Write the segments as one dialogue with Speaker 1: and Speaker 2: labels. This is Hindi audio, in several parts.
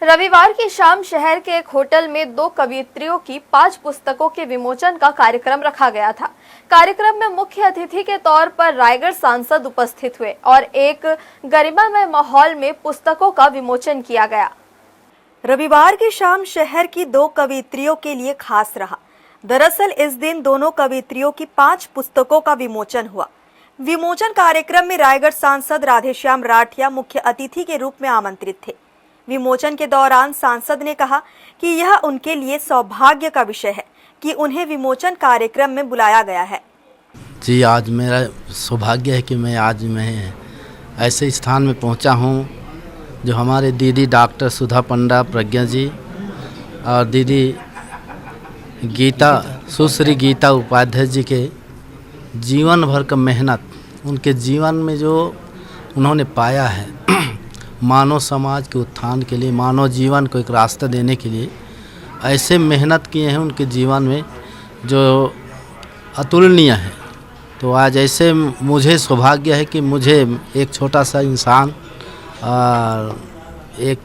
Speaker 1: रविवार की शाम शहर के एक होटल में दो कवयित्रियों की 5 पुस्तकों के विमोचन का कार्यक्रम रखा गया था। कार्यक्रम में मुख्य अतिथि के तौर पर रायगढ़ सांसद उपस्थित हुए और एक गरिमामय माहौल में पुस्तकों का विमोचन किया गया।
Speaker 2: रविवार की शाम शहर की दो कवयित्रियों के लिए खास रहा। दरअसल इस दिन दोनों कवयित्रियों की 5 पुस्तकों का विमोचन हुआ। विमोचन कार्यक्रम में रायगढ़ सांसद राधेश्याम राठिया मुख्य अतिथि के रूप में आमंत्रित थे। विमोचन के दौरान सांसद ने कहा कि यह उनके लिए सौभाग्य का विषय है कि उन्हें विमोचन कार्यक्रम में बुलाया गया है।
Speaker 3: जी, आज मेरा सौभाग्य है कि मैं ऐसे स्थान में पहुंचा हूं जो हमारे दीदी डॉक्टर सुधा पंडा प्रज्ञा जी और दीदी सुश्री गीता उपाध्याय जी के जीवन भर का मेहनत, उनके जीवन में जो उन्होंने पाया है मानव समाज के उत्थान के लिए, मानव जीवन को एक रास्ता देने के लिए ऐसे मेहनत किए हैं उनके जीवन में जो अतुलनीय है। तो आज ऐसे मुझे सौभाग्य है कि मुझे एक छोटा सा इंसान और एक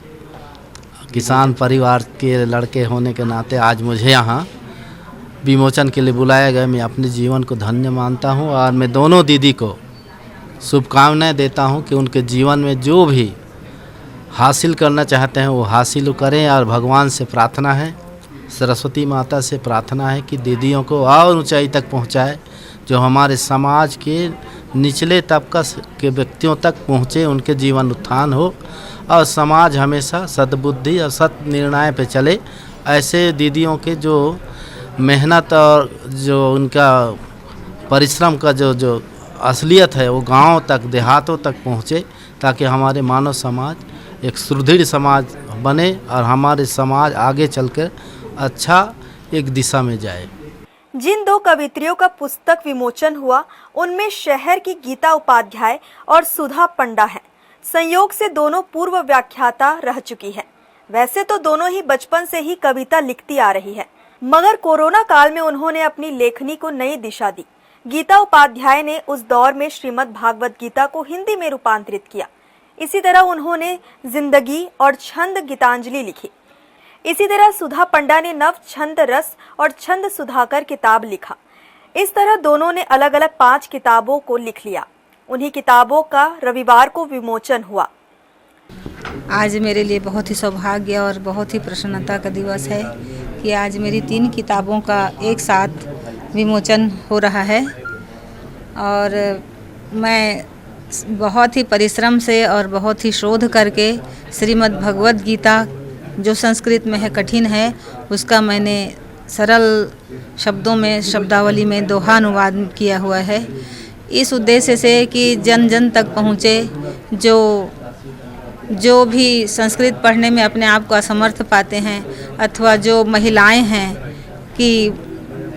Speaker 3: किसान परिवार के लड़के होने के नाते आज मुझे यहाँ विमोचन के लिए बुलाया गया। मैं अपने जीवन को धन्य मानता हूँ और मैं दोनों दीदी को शुभकामनाएं देता हूँ कि उनके जीवन में जो भी हासिल करना चाहते हैं वो हासिल करें। और भगवान से प्रार्थना है, सरस्वती माता से प्रार्थना है कि दीदियों को और ऊंचाई तक पहुंचाए, जो हमारे समाज के निचले तबका के व्यक्तियों तक पहुंचे, उनके जीवन उत्थान हो और समाज हमेशा सद्बुद्धि और सत निर्णय पे चले। ऐसे दीदियों के जो मेहनत और जो उनका परिश्रम का जो असलियत है वो गाँव तक, देहातों तक पहुँचे, ताकि हमारे मानव समाज एक सुदृढ़ समाज बने और हमारे समाज आगे चलकर अच्छा एक दिशा में जाए।
Speaker 2: जिन दो कवयित्रियों का पुस्तक विमोचन हुआ उनमें शहर की गीता उपाध्याय और सुधा पंडा हैं। संयोग से दोनों पूर्व व्याख्याता रह चुकी हैं। वैसे तो दोनों ही बचपन से ही कविता लिखती आ रही है, मगर कोरोना काल में उन्होंने अपनी लेखनी को नई दिशा दी। गीता उपाध्याय ने उस दौर में श्रीमद् भागवत गीता को हिंदी में रूपांतरित किया। इसी तरह उन्होंने जिंदगी और छंद गीतांजलि लिखी। इसी तरह सुधा पंडा ने नव छंद रस और छंद सुधाकर किताब लिखा। इस तरह दोनों ने अलग अलग 5 किताबों को लिख लिया। उन्हीं किताबों का रविवार को विमोचन हुआ।
Speaker 4: आज मेरे लिए बहुत ही सौभाग्य और बहुत ही प्रसन्नता का दिवस है कि आज मेरी 3 किताबों का एक साथ विमोचन हो रहा है। और मैं बहुत ही परिश्रम से और बहुत ही शोध करके श्रीमद् भगवत गीता जो संस्कृत में है, कठिन है, उसका मैंने सरल शब्दों में, शब्दावली में दोहा अनुवाद किया हुआ है, इस उद्देश्य से कि जन जन तक पहुँचे। जो भी संस्कृत पढ़ने में अपने आप को असमर्थ पाते हैं, अथवा जो महिलाएं हैं कि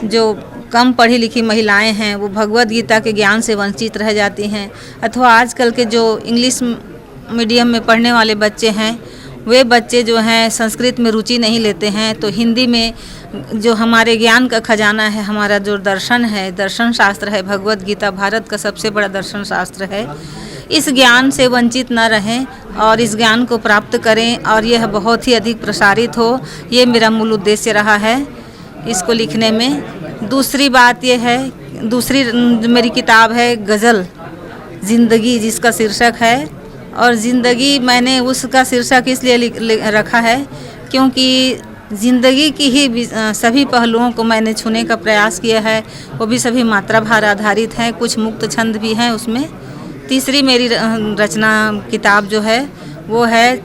Speaker 4: जो कम पढ़ी लिखी महिलाएं हैं वो भगवत गीता के ज्ञान से वंचित रह जाती हैं, अथवा आजकल के जो इंग्लिश मीडियम में पढ़ने वाले बच्चे हैं वे बच्चे जो हैं संस्कृत में रुचि नहीं लेते हैं। तो हिंदी में जो हमारे ज्ञान का खजाना है, हमारा जो दर्शन है, दर्शन शास्त्र है, भगवत गीता भारत का सबसे बड़ा दर्शन शास्त्र है, इस ज्ञान से वंचित न रहें और इस ज्ञान को प्राप्त करें और यह बहुत ही अधिक प्रसारित हो। ये मेरा मूल उद्देश्य रहा है इसको लिखने में। दूसरी बात यह है, दूसरी मेरी किताब है गज़ल ज़िंदगी, जिसका शीर्षक है। और ज़िंदगी मैंने उसका शीर्षक इसलिए रखा है क्योंकि ज़िंदगी की ही सभी पहलुओं को मैंने छूने का प्रयास किया है। वो भी सभी मात्रा भार आधारित हैं, कुछ मुक्त छंद भी हैं उसमें। तीसरी मेरी रचना किताब जो है वो है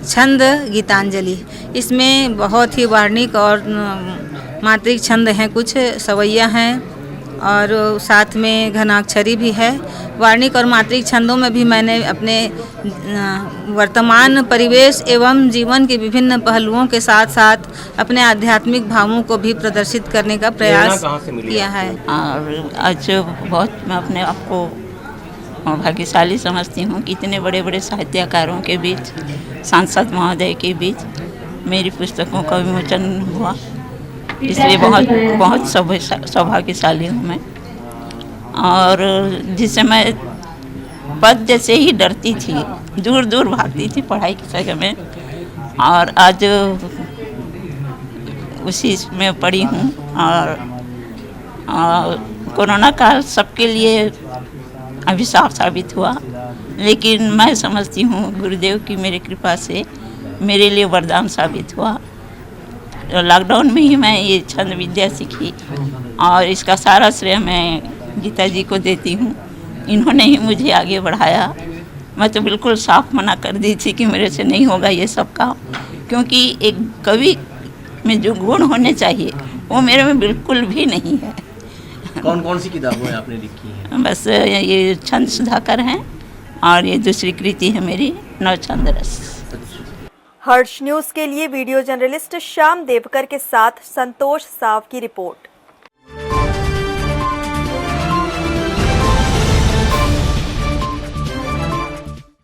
Speaker 4: छंद गीतांजलि। इसमें बहुत ही वार्णिक और मात्रिक छंद हैं, कुछ सवैया हैं और साथ में घनाक्षरी भी है। वार्णिक और मात्रिक छंदों में भी मैंने अपने वर्तमान परिवेश एवं जीवन के विभिन्न पहलुओं के साथ साथ अपने आध्यात्मिक भावों को भी प्रदर्शित करने का प्रयास किया है।
Speaker 5: और आज बहुत मैं अपने आप को भाग्यशाली समझती हूँ कि इतने बड़े बड़े साहित्यकारों के बीच, सांसद महोदय के बीच मेरी पुस्तकों का विमोचन हुआ, इसलिए बहुत सौभाग्यशाली हूँ मैं। और जिससे मैं पद से ही डरती थी, दूर दूर भागती थी पढ़ाई की जगह में, और आज उसी में पढ़ी हूँ। और कोरोना काल सबके लिए अभिशाप साबित हुआ, लेकिन मैं समझती हूँ गुरुदेव की मेरी कृपा से मेरे लिए वरदान साबित हुआ। लॉकडाउन में ही मैं ये छंद विद्या सीखी और इसका सारा श्रेय मैं गीता जी को देती हूँ। इन्होंने ही मुझे आगे बढ़ाया। मैं तो बिल्कुल साफ मना कर दी थी कि मेरे से नहीं होगा ये सब काम, क्योंकि एक कवि में जो गुण होने चाहिए वो मेरे में बिल्कुल भी नहीं है।
Speaker 6: कौन कौन सी किताबें आपने लिखी हैं?
Speaker 5: बस ये छंद सुधाकर हैं और ये दूसरी कृति है मेरी नवछंद रस।
Speaker 2: हर्ष न्यूज के लिए वीडियो जर्नलिस्ट श्याम देवकर के साथ संतोष साव की रिपोर्ट।